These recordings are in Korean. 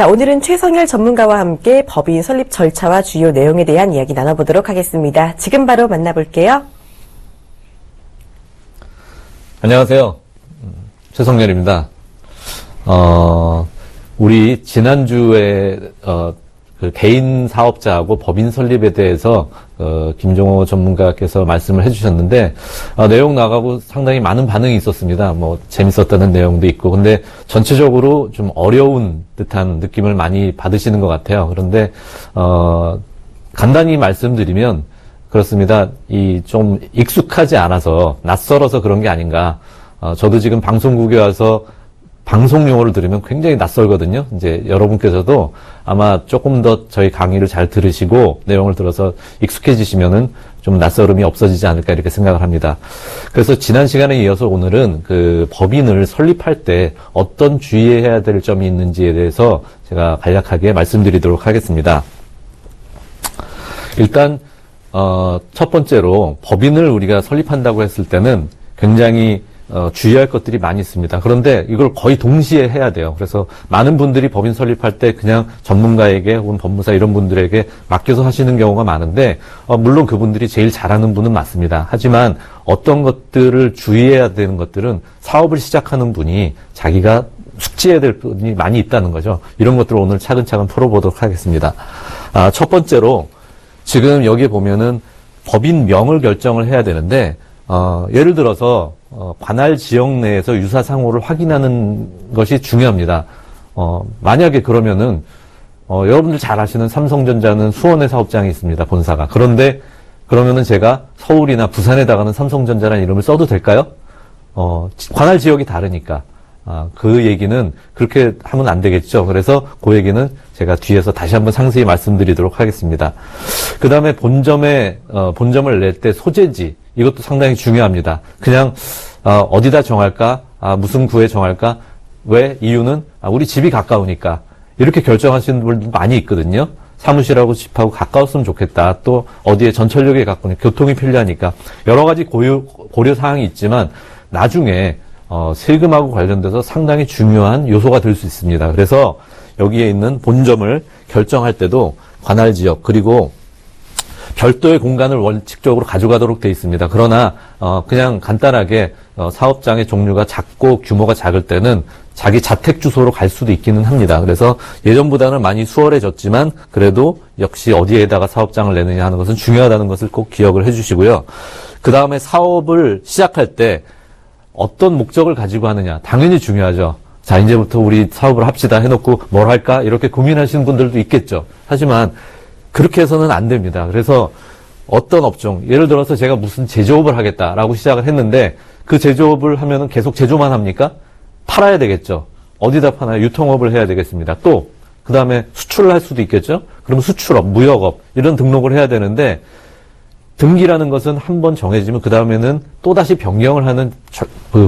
자, 오늘은 최성열 전문가와 함께 법인 설립 절차와 주요 내용에 대한 이야기 나눠보도록 하겠습니다. 지금 바로 만나볼게요. 안녕하세요. 최성열입니다. 우리 지난주에 그 개인 사업자하고 법인 설립에 대해서 김종호 전문가께서 말씀을 해주셨는데 내용 나가고 상당히 많은 반응이 있었습니다. 뭐 재밌었다는 내용도 있고, 근데 전체적으로 좀 어려운 듯한 느낌을 많이 받으시는 것 같아요. 그런데 간단히 말씀드리면 그렇습니다. 이 좀 익숙하지 않아서 낯설어서 그런 게 아닌가. 저도 지금 방송국에 와서 방송 용어를 들으면 굉장히 낯설거든요. 이제 여러분께서도 아마 조금 더 저희 강의를 잘 들으시고 내용을 들어서 익숙해지시면은 좀 낯설음이 없어지지 않을까 이렇게 생각을 합니다. 그래서 지난 시간에 이어서 오늘은 그 법인을 설립할 때 어떤 주의해야 될 점이 있는지에 대해서 제가 간략하게 말씀드리도록 하겠습니다. 일단 첫 번째로 법인을 우리가 설립한다고 했을 때는 굉장히 주의할 것들이 많이 있습니다. 그런데 이걸 거의 동시에 해야 돼요. 그래서 많은 분들이 법인 설립할 때 그냥 전문가에게 혹은 법무사 이런 분들에게 맡겨서 하시는 경우가 많은데 물론 그분들이 제일 잘하는 분은 맞습니다. 하지만 어떤 것들을 주의해야 되는 것들은 사업을 시작하는 분이 자기가 숙지해야 될 분이 많이 있다는 거죠. 이런 것들을 오늘 차근차근 풀어보도록 하겠습니다. 첫 번째로 지금 여기에 보면은 법인명을 결정을 해야 되는데 예를 들어서 관할 지역 내에서 유사상호를 확인하는 것이 중요합니다. 만약에 그러면은 여러분들 잘 아시는 삼성전자는 수원에 사업장이 있습니다. 본사가. 그런데 그러면은 제가 서울이나 부산에다가는 삼성전자라는 이름을 써도 될까요? 관할 지역이 다르니까. 그 얘기는 그렇게 하면 안 되겠죠. 그래서 그 얘기는 제가 뒤에서 다시 한번 상세히 말씀드리도록 하겠습니다. 그 다음에 본점을 낼 때 소재지, 이것도 상당히 중요합니다. 그냥 어디다 정할까? 무슨 구에 정할까? 왜? 이유는 우리 집이 가까우니까. 이렇게 결정하시는 분들 많이 있거든요. 사무실하고 집하고 가까웠으면 좋겠다. 또 어디에 전철역에 가까우니까 교통이 편리하니까. 여러 가지 고려 사항이 있지만 나중에 세금하고 관련돼서 상당히 중요한 요소가 될 수 있습니다. 그래서 여기에 있는 본점을 결정할 때도 관할 지역 그리고 별도의 공간을 원칙적으로 가져가도록 되어 있습니다. 그러나 그냥 간단하게 사업장의 종류가 작고 규모가 작을 때는 자기 자택 주소로 갈 수도 있기는 합니다. 그래서 예전보다는 많이 수월해졌지만 그래도 역시 어디에다가 사업장을 내느냐 하는 것은 중요하다는 것을 꼭 기억을 해주시고요. 그 다음에 사업을 시작할 때 어떤 목적을 가지고 하느냐 당연히 중요하죠. 자, 이제부터 우리 사업을 합시다 해놓고 뭘 할까 이렇게 고민하시는 분들도 있겠죠. 하지만 그렇게 해서는 안 됩니다. 그래서 어떤 업종, 예를 들어서 제가 무슨 제조업을 하겠다라고 시작을 했는데 그 제조업을 하면은 계속 제조만 합니까? 팔아야 되겠죠. 어디다 파나요? 유통업을 해야 되겠습니다. 또 그 다음에 수출을 할 수도 있겠죠. 그럼 수출업, 무역업 이런 등록을 해야 되는데 등기라는 것은 한번 정해지면 그 다음에는 또다시 변경을 하는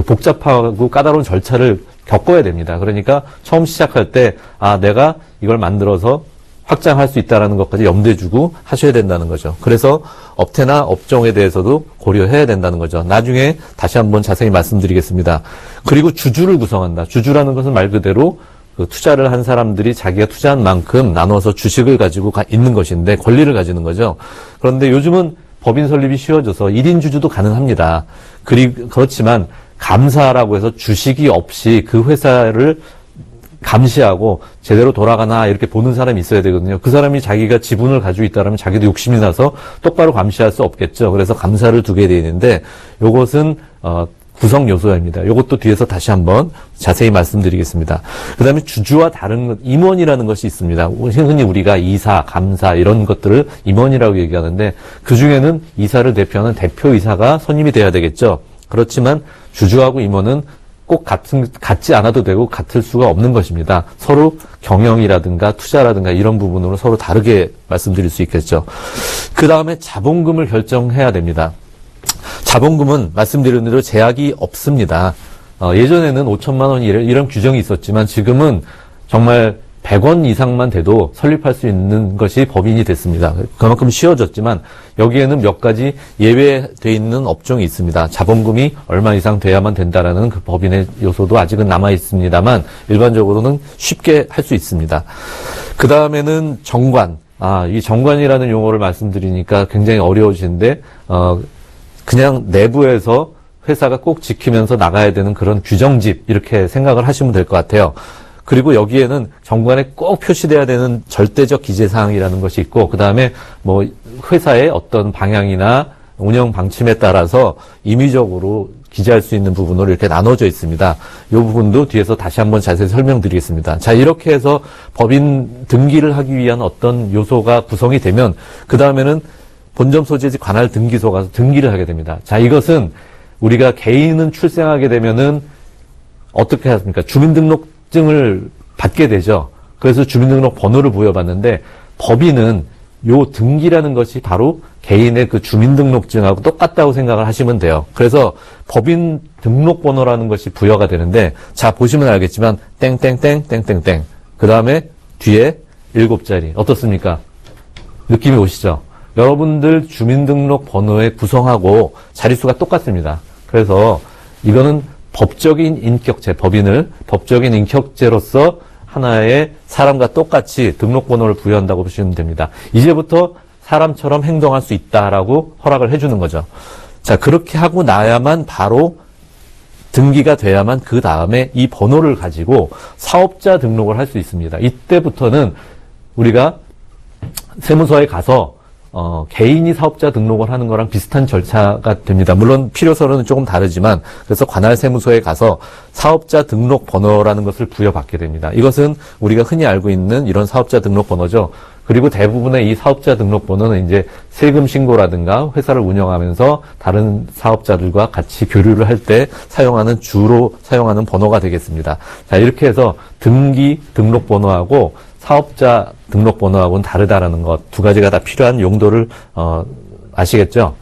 복잡하고 까다로운 절차를 겪어야 됩니다. 그러니까 처음 시작할 때 내가 이걸 만들어서 확장할 수 있다는 것까지 염두에 두고 하셔야 된다는 거죠. 그래서 업태나 업종에 대해서도 고려해야 된다는 거죠. 나중에 다시 한번 자세히 말씀드리겠습니다. 그리고 주주를 구성한다. 주주라는 것은 말 그대로 그 투자를 한 사람들이 자기가 투자한 만큼 나눠서 주식을 가지고 있는 것인데 권리를 가지는 거죠. 그런데 요즘은 법인 설립이 쉬워져서 1인 주주도 가능합니다. 그렇지만 감사라고 해서 주식이 없이 그 회사를 감시하고 제대로 돌아가나 이렇게 보는 사람이 있어야 되거든요. 그 사람이 자기가 지분을 가지고 있다면 자기도 욕심이 나서 똑바로 감시할 수 없겠죠. 그래서 감사를 두게 되어 있는데 이것은 구성 요소입니다. 이것도 뒤에서 다시 한번 자세히 말씀드리겠습니다. 그 다음에 주주와 다른 것, 임원이라는 것이 있습니다. 흔히 우리가 이사, 감사 이런 것들을 임원이라고 얘기하는데 그 중에는 이사를 대표하는 대표이사가 선임이 돼야 되겠죠. 그렇지만 주주하고 임원은 꼭 같지 않아도 되고 같을 수가 없는 것입니다. 서로 경영이라든가 투자라든가 이런 부분으로 서로 다르게 말씀드릴 수 있겠죠. 그 다음에 자본금을 결정해야 됩니다. 자본금은 말씀드린 대로 제약이 없습니다. 예전에는 5천만 원 이런 규정이 있었지만 지금은 정말 100원 이상만 돼도 설립할 수 있는 것이 법인이 됐습니다. 그만큼 쉬워졌지만 여기에는 몇 가지 예외되어 있는 업종이 있습니다. 자본금이 얼마 이상 돼야만 된다라는 그 법인의 요소도 아직은 남아 있습니다만 일반적으로는 쉽게 할 수 있습니다. 그 다음에는 정관. 이 정관이라는 용어를 말씀드리니까 굉장히 어려우신데 그냥 내부에서 회사가 꼭 지키면서 나가야 되는 그런 규정집 이렇게 생각을 하시면 될 것 같아요. 그리고 여기에는 정관에 꼭 표시돼야 되는 절대적 기재사항이라는 것이 있고, 그 다음에 뭐 회사의 어떤 방향이나 운영 방침에 따라서 임의적으로 기재할 수 있는 부분으로 이렇게 나눠져 있습니다. 이 부분도 뒤에서 다시 한번 자세히 설명드리겠습니다. 자, 이렇게 해서 법인 등기를 하기 위한 어떤 요소가 구성이 되면, 그 다음에는 본점 소재지 관할 등기소 가서 등기를 하게 됩니다. 자, 이것은 우리가 개인은 출생하게 되면은 어떻게 하십니까? 주민등록증을 받게 되죠. 그래서 주민등록 번호를 부여받는데 법인은 요 등기라는 것이 바로 개인의 그 주민등록증하고 똑같다고 생각을 하시면 돼요. 그래서 법인 등록번호라는 것이 부여가 되는데, 자, 보시면 알겠지만 땡땡땡 그 다음에 뒤에 7자리 어떻습니까? 느낌이 오시죠? 여러분들 주민등록 번호의 구성하고 자릿수가 똑같습니다. 그래서 이거는 법적인 인격체, 법인을 법적인 인격체로서 하나의 사람과 똑같이 등록번호를 부여한다고 보시면 됩니다. 이제부터 사람처럼 행동할 수 있다라고 허락을 해주는 거죠. 자, 그렇게 하고 나야만 바로 등기가 돼야만 그 다음에 이 번호를 가지고 사업자 등록을 할 수 있습니다. 이때부터는 우리가 세무서에 가서 개인이 사업자 등록을 하는 거랑 비슷한 절차가 됩니다. 물론 필요서는 조금 다르지만, 그래서 관할 세무서에 가서 사업자 등록 번호라는 것을 부여받게 됩니다. 이것은 우리가 흔히 알고 있는 이런 사업자 등록 번호죠. 그리고 대부분의 이 사업자 등록 번호는 이제 세금 신고라든가 회사를 운영하면서 다른 사업자들과 같이 교류를 할 때 주로 사용하는 번호가 되겠습니다. 자, 이렇게 해서 등기 등록 번호하고 사업자 등록번호하고는 다르다라는 것, 두 가지가 다 필요한 용도를 아시겠죠?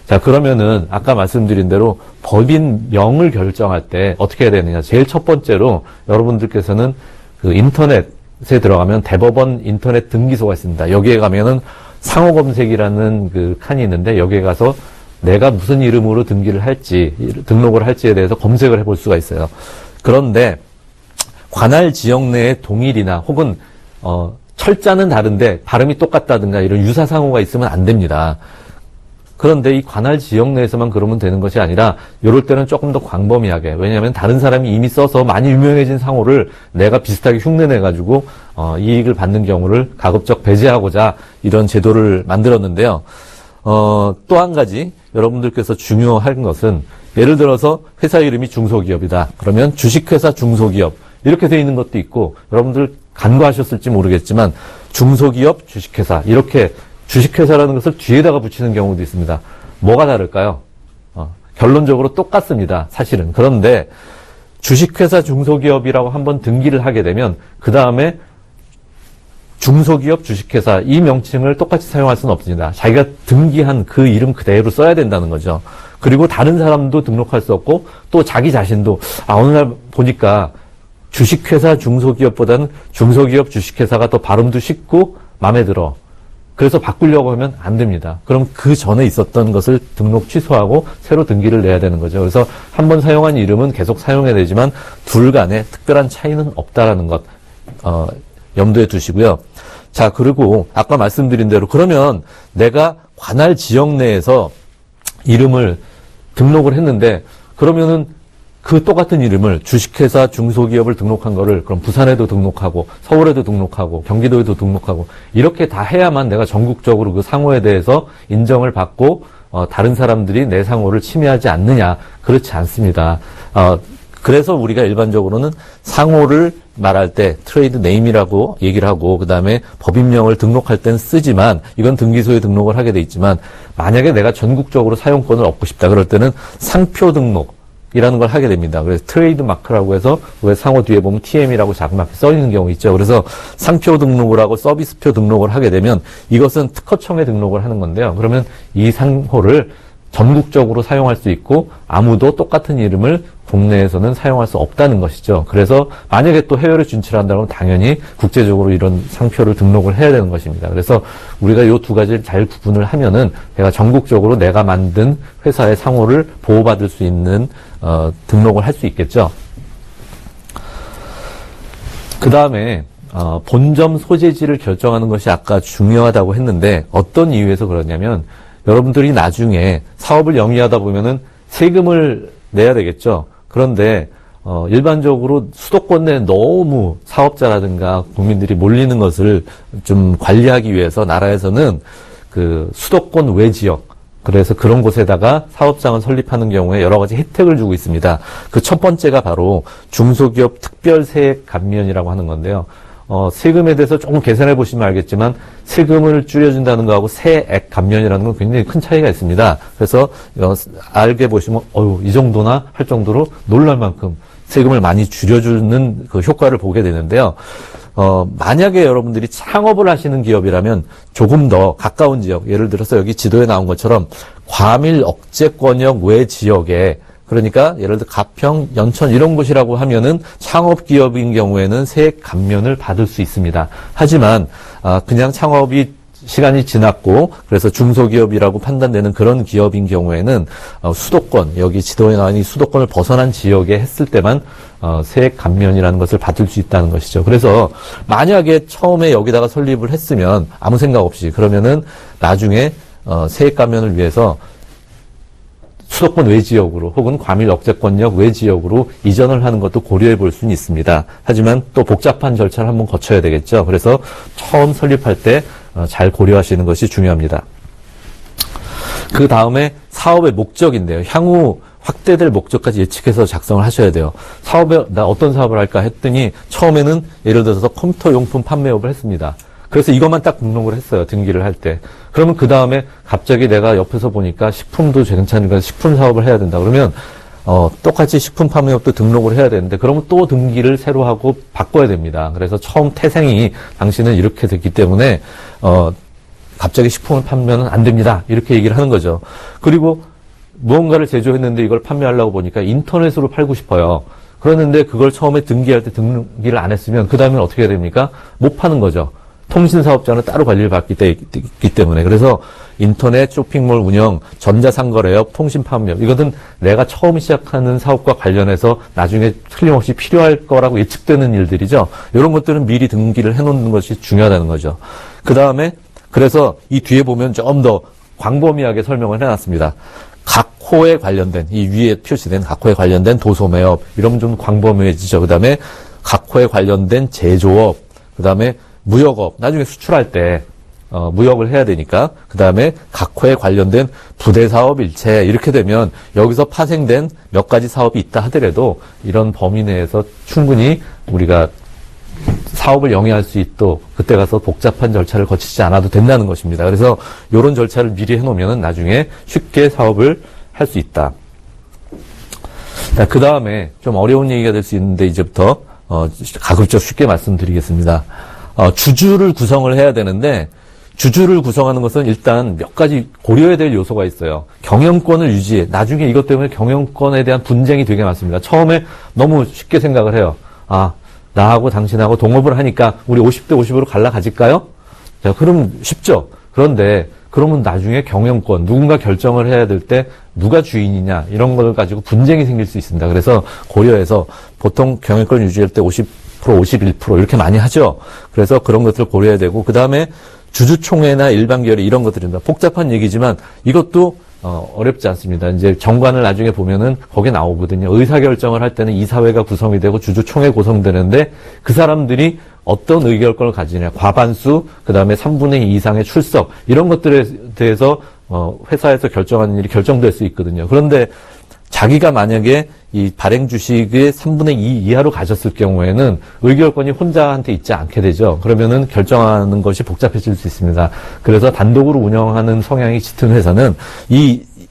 자, 그러면은 아까 말씀드린 대로 법인명을 결정할 때 어떻게 해야 되느냐? 제일 첫 번째로 여러분들께서는 그 인터넷에 들어가면 대법원 인터넷 등기소가 있습니다. 여기에 가면은 상호 검색이라는 그 칸이 있는데, 여기에 가서 내가 무슨 이름으로 등록을 할지에 대해서 검색을 해볼 수가 있어요. 그런데 관할 지역 내의 동일이나 혹은 철자는 다른데 발음이 똑같다든가 이런 유사상호가 있으면 안 됩니다. 그런데 이 관할 지역 내에서만 그러면 되는 것이 아니라 이럴 때는 조금 더 광범위하게, 왜냐하면 다른 사람이 이미 써서 많이 유명해진 상호를 내가 비슷하게 흉내내가지고 이익을 받는 경우를 가급적 배제하고자 이런 제도를 만들었는데요. 또 한 가지 여러분들께서 중요한 것은, 예를 들어서 회사 이름이 중소기업이다. 그러면 주식회사 중소기업 이렇게 돼 있는 것도 있고, 여러분들 간과하셨을지 모르겠지만 중소기업 주식회사, 이렇게 주식회사라는 것을 뒤에다가 붙이는 경우도 있습니다. 뭐가 다를까요? 결론적으로 똑같습니다, 사실은. 그런데 주식회사 중소기업이라고 한번 등기를 하게 되면 그 다음에 중소기업 주식회사 이 명칭을 똑같이 사용할 수는 없습니다. 자기가 등기한 그 이름 그대로 써야 된다는 거죠. 그리고 다른 사람도 등록할 수 없고, 또 자기 자신도 어느 날 보니까 주식회사 중소기업보다는 중소기업 주식회사가 더 발음도 쉽고 마음에 들어. 그래서 바꾸려고 하면 안 됩니다. 그럼 그 전에 있었던 것을 등록 취소하고 새로 등기를 내야 되는 거죠. 그래서 한번 사용한 이름은 계속 사용해야 되지만 둘 간에 특별한 차이는 없다라는 것 염두에 두시고요. 자, 그리고 아까 말씀드린 대로, 그러면 내가 관할 지역 내에서 이름을 등록을 했는데, 그러면은 그 똑같은 이름을 주식회사 중소기업을 등록한 거를 그럼 부산에도 등록하고 서울에도 등록하고 경기도에도 등록하고 이렇게 다 해야만 내가 전국적으로 그 상호에 대해서 인정을 받고 다른 사람들이 내 상호를 침해하지 않느냐? 그렇지 않습니다. 그래서 우리가 일반적으로는 상호를 말할 때 트레이드 네임이라고 얘기를 하고, 그 다음에 법인명을 등록할 땐 쓰지만, 이건 등기소에 등록을 하게 돼 있지만, 만약에 내가 전국적으로 사용권을 얻고 싶다 그럴 때는 상표 등록 이라는 걸 하게 됩니다. 그래서 트레이드 마크라고 해서 왜 상호 뒤에 보면 TM이라고 자그맣게 써 있는 경우 있죠. 그래서 상표 등록을 하고 서비스표 등록을 하게 되면 이것은 특허청에 등록을 하는 건데요. 그러면 이 상호를 전국적으로 사용할 수 있고 아무도 똑같은 이름을 국내에서는 사용할 수 없다는 것이죠. 그래서 만약에 또 해외로 진출한다면 당연히 국제적으로 이런 상표를 등록을 해야 되는 것입니다. 그래서 우리가 이 두 가지를 잘 구분을 하면은 내가 전국적으로 내가 만든 회사의 상호를 보호받을 수 있는 등록을 할 수 있겠죠. 그 다음에 본점 소재지를 결정하는 것이 아까 중요하다고 했는데 어떤 이유에서 그러냐면 여러분들이 나중에 사업을 영위하다 보면은 세금을 내야 되겠죠. 그런데 일반적으로 수도권 내에 너무 사업자라든가 국민들이 몰리는 것을 좀 관리하기 위해서 나라에서는 그 수도권 외 지역, 그래서 그런 곳에다가 사업장을 설립하는 경우에 여러 가지 혜택을 주고 있습니다. 그 첫 번째가 바로 중소기업 특별세액 감면이라고 하는 건데요. 세금에 대해서 조금 계산해 보시면 알겠지만 세금을 줄여준다는 거하고 세액 감면이라는 건 굉장히 큰 차이가 있습니다. 그래서 알게 보시면 이 정도나 할 정도로 놀랄 만큼 세금을 많이 줄여주는 그 효과를 보게 되는데요. 만약에 여러분들이 창업을 하시는 기업이라면 조금 더 가까운 지역, 예를 들어서 여기 지도에 나온 것처럼 과밀 억제권역 외 지역에, 그러니까 예를 들어 가평, 연천 이런 곳이라고 하면은 창업 기업인 경우에는 세액 감면을 받을 수 있습니다. 하지만 그냥 창업이 시간이 지났고 그래서 중소기업이라고 판단되는 그런 기업인 경우에는 수도권, 여기 지도에 나와 있는 수도권을 벗어난 지역에 했을 때만 세액 감면이라는 것을 받을 수 있다는 것이죠. 그래서 만약에 처음에 여기다가 설립을 했으면 아무 생각 없이, 그러면은 나중에 세액 감면을 위해서 수도권 외 지역으로 혹은 과밀 억제권역 외 지역으로 이전을 하는 것도 고려해 볼 수는 있습니다. 하지만 또 복잡한 절차를 한번 거쳐야 되겠죠. 그래서 처음 설립할 때 잘 고려하시는 것이 중요합니다. 그 다음에 사업의 목적인데요. 향후 확대될 목적까지 예측해서 작성을 하셔야 돼요. 나 어떤 사업을 할까 했더니 처음에는 예를 들어서 컴퓨터 용품 판매업을 했습니다. 그래서 이것만 딱 등록을 했어요. 등기를 할 때. 그러면 그 다음에 갑자기 내가 옆에서 보니까 식품도 괜찮으니까 식품 사업을 해야 된다. 그러면 똑같이 식품 판매업도 등록을 해야 되는데 그러면 또 등기를 새로 하고 바꿔야 됩니다. 그래서 처음 태생이 당신은 이렇게 됐기 때문에 갑자기 식품을 판매는 안 됩니다. 이렇게 얘기를 하는 거죠. 그리고 무언가를 제조했는데 이걸 판매하려고 보니까 인터넷으로 팔고 싶어요. 그러는데 그걸 처음에 등기할 때 등기를 안 했으면 그 다음에는 어떻게 해야 됩니까? 못 파는 거죠. 통신사업자는 따로 관리를 받기 때문에. 그래서 인터넷 쇼핑몰 운영, 전자상거래업, 통신판매업, 이것은 내가 처음 시작하는 사업과 관련해서 나중에 틀림없이 필요할 거라고 예측되는 일들이죠. 이런 것들은 미리 등기를 해놓는 것이 중요하다는 거죠. 그 다음에 그래서 이 뒤에 보면 좀 더 광범위하게 설명을 해놨습니다. 각 호에 관련된, 이 위에 표시된 각 호에 관련된 도소매업, 이러면 좀 광범위해지죠. 그 다음에 각 호에 관련된 제조업, 그 다음에 무역업, 나중에 수출할 때 무역을 해야 되니까, 그 다음에 각 호에 관련된 부대사업 일체, 이렇게 되면 여기서 파생된 몇 가지 사업이 있다 하더라도 이런 범위 내에서 충분히 우리가 사업을 영위할 수 있도록 그때 가서 복잡한 절차를 거치지 않아도 된다는 것입니다. 그래서 이런 절차를 미리 해놓으면 나중에 쉽게 사업을 할 수 있다. 자, 그 다음에 좀 어려운 얘기가 될 수 있는데 이제부터 가급적 쉽게 말씀드리겠습니다. 주주를 구성을 해야 되는데 주주를 구성하는 것은 일단 몇 가지 고려해야 될 요소가 있어요. 경영권을 유지해. 나중에 이것 때문에 경영권에 대한 분쟁이 되게 많습니다. 처음에 너무 쉽게 생각을 해요. 나하고 당신하고 동업을 하니까 우리 50대 50으로 갈라 가질까요? 자, 그럼 쉽죠. 그런데 그러면 나중에 경영권, 누군가 결정을 해야 될 때 누가 주인이냐 이런 걸 가지고 분쟁이 생길 수 있습니다. 그래서 고려해서 보통 경영권 유지할 때 50%, 51% 이렇게 많이 하죠. 그래서 그런 것들을 고려해야 되고 그 다음에 주주총회나 일반결의 이런 것들입니다. 복잡한 얘기지만 이것도 어렵지 않습니다. 이제 정관을 나중에 보면은 거기에 나오거든요. 의사결정을 할 때는 이사회가 구성이 되고 주주총회 구성되는데 그 사람들이 어떤 의결권을 가지냐, 과반수, 그 다음에 3분의 2 이상의 출석, 이런 것들에 대해서 회사에서 결정하는 일이 결정될 수 있거든요. 그런데 자기가 만약에 이 발행 주식의 3분의 2 이하로 가졌을 경우에는 의결권이 혼자한테 있지 않게 되죠. 그러면은 결정하는 것이 복잡해질 수 있습니다. 그래서 단독으로 운영하는 성향이 짙은 회사는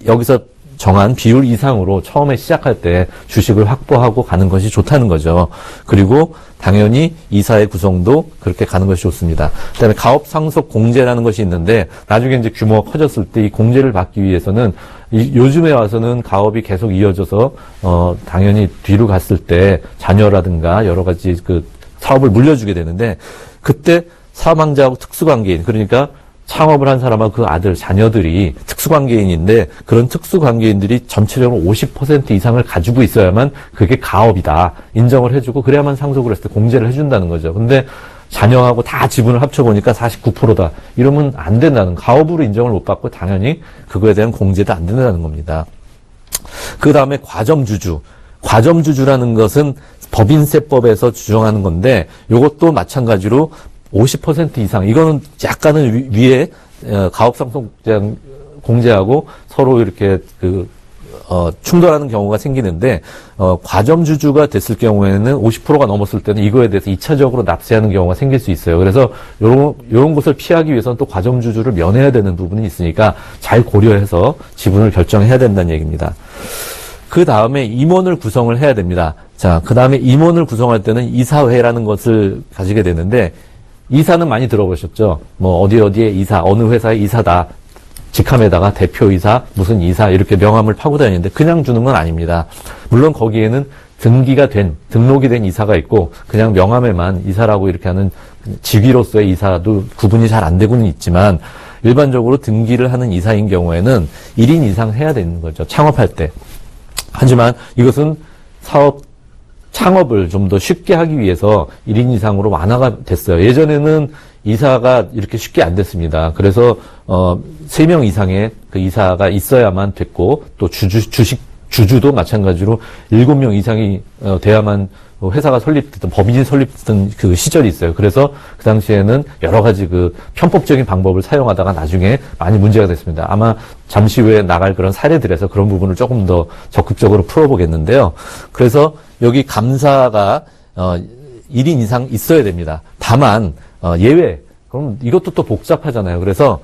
여기서 정한 비율 이상으로 처음에 시작할 때 주식을 확보하고 가는 것이 좋다는 거죠. 그리고 당연히 이사의 구성도 그렇게 가는 것이 좋습니다. 그다음에 가업 상속 공제라는 것이 있는데 나중에 이제 규모가 커졌을 때 이 공제를 받기 위해서는 요즘에 와서는 가업이 계속 이어져서 당연히 뒤로 갔을 때 자녀라든가 여러 가지 그 사업을 물려주게 되는데 그때 사망자하고 특수관계인 그러니까 창업을 한 사람하고 그 아들, 자녀들이 특수관계인인데 그런 특수관계인들이 전체적으로 50% 이상을 가지고 있어야만 그게 가업이다. 인정을 해주고 그래야만 상속을 했을 때 공제를 해준다는 거죠. 근데 자녀하고 다 지분을 합쳐보니까 49%다. 이러면 안 된다는 가업으로 인정을 못 받고 당연히 그거에 대한 공제도 안 된다는 겁니다. 그 다음에 과점주주. 과점주주라는 것은 법인세법에서 규정하는 건데 이것도 마찬가지로 50% 이상 이거는 약간은 위에 가업상속 공제하고 서로 이렇게 충돌하는 경우가 생기는데 과점주주가 됐을 경우에는 50%가 넘었을 때는 이거에 대해서 2차적으로 납세하는 경우가 생길 수 있어요. 그래서 요런 것을 피하기 위해서는 또 과점주주를 면해야 되는 부분이 있으니까 잘 고려해서 지분을 결정해야 된다는 얘기입니다. 그 다음에 임원을 구성을 해야 됩니다. 자, 그 다음에 임원을 구성할 때는 이사회라는 것을 가지게 되는데 이사는 많이 들어보셨죠? 뭐 어디에 이사, 어느 회사의 이사다. 직함에다가 대표이사, 무슨 이사 이렇게 명함을 파고 다니는데 그냥 주는 건 아닙니다. 물론 거기에는 등록이 된 이사가 있고 그냥 명함에만 이사라고 이렇게 하는 직위로서의 이사도 구분이 잘 안 되고는 있지만 일반적으로 등기를 하는 이사인 경우에는 1인 이상 해야 되는 거죠. 창업할 때. 하지만 이것은 창업을 좀 더 쉽게 하기 위해서 1인 이상으로 완화가 됐어요. 예전에는 이사가 이렇게 쉽게 안 됐습니다. 그래서 3명 이상의 그 이사가 있어야만 됐고 또 주주도 마찬가지로 7명 이상이 돼야만 회사가 설립됐던 법인이 설립됐던 그 시절이 있어요. 그래서 그 당시에는 여러 가지 그 편법적인 방법을 사용하다가 나중에 많이 문제가 됐습니다. 아마 잠시 후에 나갈 그런 사례들에서 그런 부분을 조금 더 적극적으로 풀어보겠는데요. 그래서 여기 감사가 1인 이상 있어야 됩니다. 다만 예외. 그럼 이것도 또 복잡하잖아요. 그래서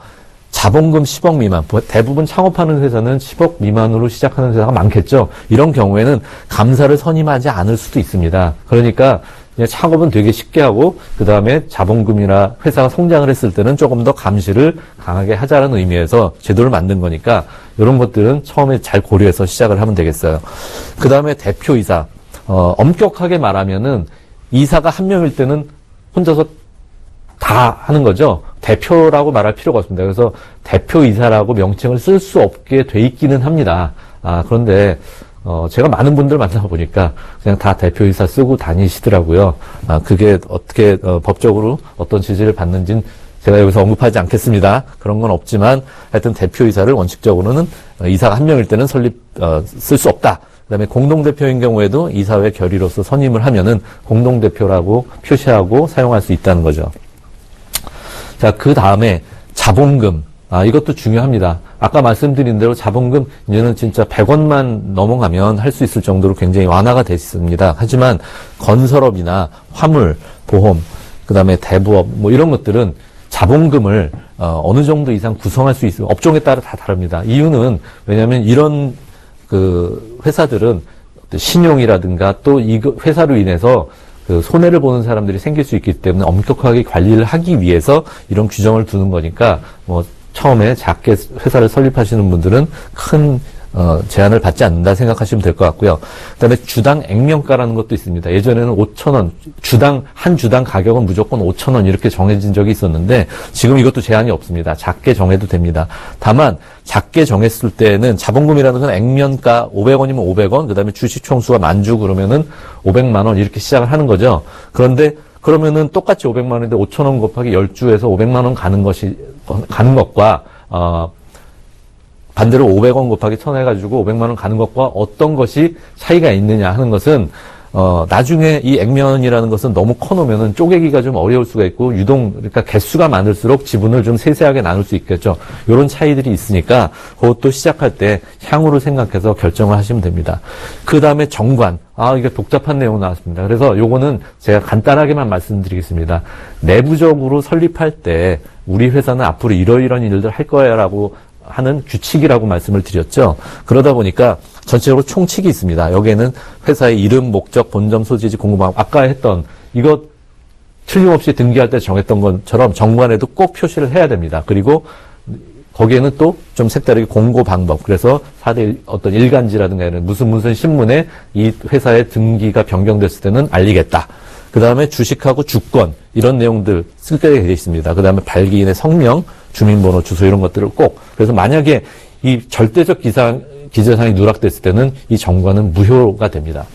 자본금 10억 미만, 대부분 창업하는 회사는 10억 미만으로 시작하는 회사가 많겠죠. 이런 경우에는 감사를 선임하지 않을 수도 있습니다. 그러니까 그냥 창업은 되게 쉽게 하고 그 다음에 자본금이나 회사가 성장을 했을 때는 조금 더 감시를 강하게 하자는 의미에서 제도를 만든 거니까 이런 것들은 처음에 잘 고려해서 시작을 하면 되겠어요. 그 다음에 대표이사. 엄격하게 말하면은 이사가 한 명일 때는 혼자서 다 하는 거죠. 대표라고 말할 필요가 없습니다. 그래서 대표이사라고 명칭을 쓸 수 없게 돼 있기는 합니다. 그런데 제가 많은 분들 만나보니까 그냥 다 대표이사 쓰고 다니시더라고요. 그게 어떻게 법적으로 어떤 지지를 받는지는 제가 여기서 언급하지 않겠습니다. 그런 건 없지만 하여튼 대표이사를 원칙적으로는 이사가 한 명일 때는 쓸 수 없다. 그다음에 공동대표인 경우에도 이사회 결의로서 선임을 하면은 공동대표라고 표시하고 사용할 수 있다는 거죠. 자, 그 다음에 자본금. 이것도 중요합니다. 아까 말씀드린 대로 자본금, 이제는 진짜 100원만 넘어가면 할 수 있을 정도로 굉장히 완화가 됐습니다. 하지만 건설업이나 화물, 보험, 그 다음에 대부업, 뭐 이런 것들은 자본금을 어느 정도 이상 구성할 수 있어요. 업종에 따라 다 다릅니다. 이유는 왜냐하면 이런 그 회사들은 신용이라든가 또 이 회사로 인해서 그 손해를 보는 사람들이 생길 수 있기 때문에 엄격하게 관리를 하기 위해서 이런 규정을 두는 거니까 뭐 처음에 작게 회사를 설립하시는 분들은 큰 제한을 받지 않는다 생각하시면 될 것 같고요. 그다음에 주당 액면가라는 것도 있습니다. 예전에는 5,000원, 한 주당 가격은 무조건 5,000원 이렇게 정해진 적이 있었는데 지금 이것도 제한이 없습니다. 작게 정해도 됩니다. 다만 작게 정했을 때는 자본금이라는 건 액면가 500원이면 500원, 그다음에 주식 총수가 10,000주 그러면은 500만 원 이렇게 시작을 하는 거죠. 그런데 그러면은 똑같이 500만 원인데 5,000원 곱하기 10주에서 500만 원 가는 것과 반대로 500원 곱하기 1,000 해가지고 500만 원 가는 것과 어떤 것이 차이가 있느냐 하는 것은 나중에 이 액면이라는 것은 너무 커놓으면은 쪼개기가 좀 어려울 수가 있고 그러니까 개수가 많을수록 지분을 좀 세세하게 나눌 수 있겠죠. 이런 차이들이 있으니까 그것도 시작할 때 향후를 생각해서 결정을 하시면 됩니다. 그 다음에 정관. 이게 복잡한 내용 나왔습니다. 그래서 요거는 제가 간단하게만 말씀드리겠습니다. 내부적으로 설립할 때 우리 회사는 앞으로 이러이러한 일들 할 거야라고 하는 규칙이라고 말씀을 드렸죠. 그러다 보니까 전체적으로 총칙이 있습니다. 여기에는 회사의 이름, 목적, 본점, 소재지, 공급망, 아까 했던 이거 틀림없이 등기할 때 정했던 것처럼 정관에도 꼭 표시를 해야 됩니다. 그리고 거기에는 또 좀 색다르게 공고 방법. 그래서 4대 어떤 일간지라든가 이런 무슨 신문에 이 회사의 등기가 변경됐을 때는 알리겠다. 그 다음에 주식하고 주권 이런 내용들 쓸게 되어 있습니다. 그 다음에 발기인의 성명, 주민번호, 주소 이런 것들을 꼭. 그래서 만약에 이 절대적 기재사항이 누락됐을 때는 이 정관은 무효가 됩니다.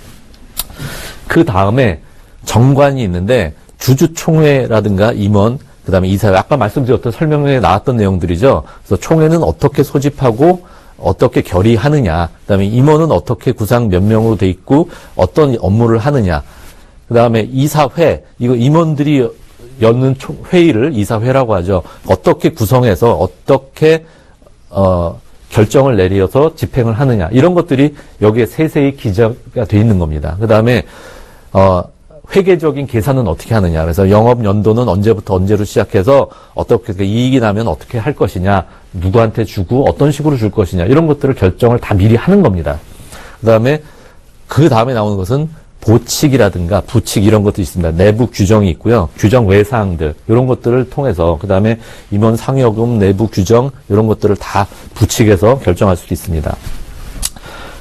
그 다음에 정관이 있는데 주주총회라든가 임원, 그 다음에 이사회, 아까 말씀드렸던 설명에 나왔던 내용들이죠. 그래서 총회는 어떻게 소집하고 어떻게 결의하느냐, 그 다음에 임원은 어떻게 구상 몇 명으로 돼 있고 어떤 업무를 하느냐, 그 다음에 이사회, 이거 임원들이 여는 회의를 이사회라고 하죠. 어떻게 구성해서 어떻게 결정을 내려서 집행을 하느냐, 이런 것들이 여기에 세세히 기재가 돼 있는 겁니다. 그 다음에 회계적인 계산은 어떻게 하느냐. 그래서 영업 연도는 언제부터 언제로 시작해서 어떻게 이익이 나면 어떻게 할 것이냐, 누구한테 주고 어떤 식으로 줄 것이냐, 이런 것들을 결정을 다 미리 하는 겁니다. 그 다음에 나오는 것은 보칙이라든가 부칙 이런 것도 있습니다. 내부 규정이 있고요. 규정 외 사항들 이런 것들을 통해서 그 다음에 임원 상여금 내부 규정 이런 것들을 다 부칙에서 결정할 수 있습니다.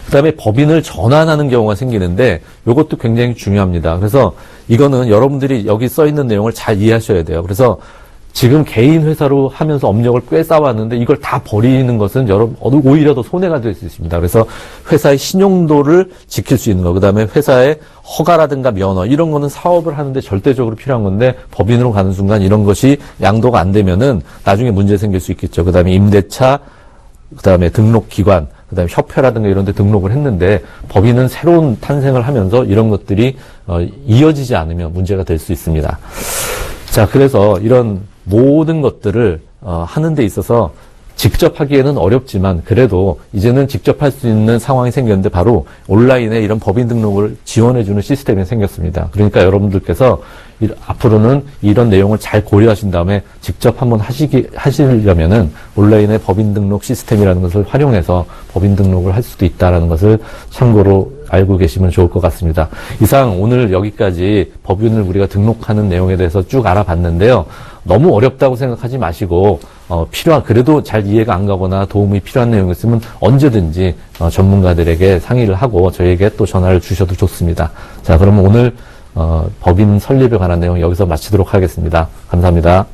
그 다음에 법인을 전환하는 경우가 생기는데 이것도 굉장히 중요합니다. 그래서 이거는 여러분들이 여기 써 있는 내용을 잘 이해하셔야 돼요. 그래서 지금 개인 회사로 하면서 업력을 꽤 쌓아왔는데 이걸 다 버리는 것은 오히려 더 손해가 될 수 있습니다. 그래서 회사의 신용도를 지킬 수 있는 거, 그 다음에 회사의 허가라든가 면허 이런 거는 사업을 하는데 절대적으로 필요한 건데 법인으로 가는 순간 이런 것이 양도가 안 되면은 나중에 문제 생길 수 있겠죠. 그 다음에 임대차, 그 다음에 등록기관, 그 다음에 협회라든가 이런 데 등록을 했는데 법인은 새로운 탄생을 하면서 이런 것들이 이어지지 않으면 문제가 될 수 있습니다. 자, 그래서 이런 모든 것들을 하는 데 있어서 직접 하기에는 어렵지만 그래도 이제는 직접 할 수 있는 상황이 생겼는데 바로 온라인에 이런 법인 등록을 지원해주는 시스템이 생겼습니다. 그러니까 여러분들께서 앞으로는 이런 내용을 잘 고려하신 다음에 직접 한번 하시려면은 온라인의 법인 등록 시스템이라는 것을 활용해서 법인 등록을 할 수도 있다라는 것을 참고로 알고 계시면 좋을 것 같습니다. 이상 오늘 여기까지 법인을 우리가 등록하는 내용에 대해서 쭉 알아봤는데요. 너무 어렵다고 생각하지 마시고 그래도 잘 이해가 안 가거나 도움이 필요한 내용이 있으면 언제든지 전문가들에게 상의를 하고 저희에게 또 전화를 주셔도 좋습니다. 자, 그러면 오늘 법인 설립에 관한 내용 여기서 마치도록 하겠습니다. 감사합니다.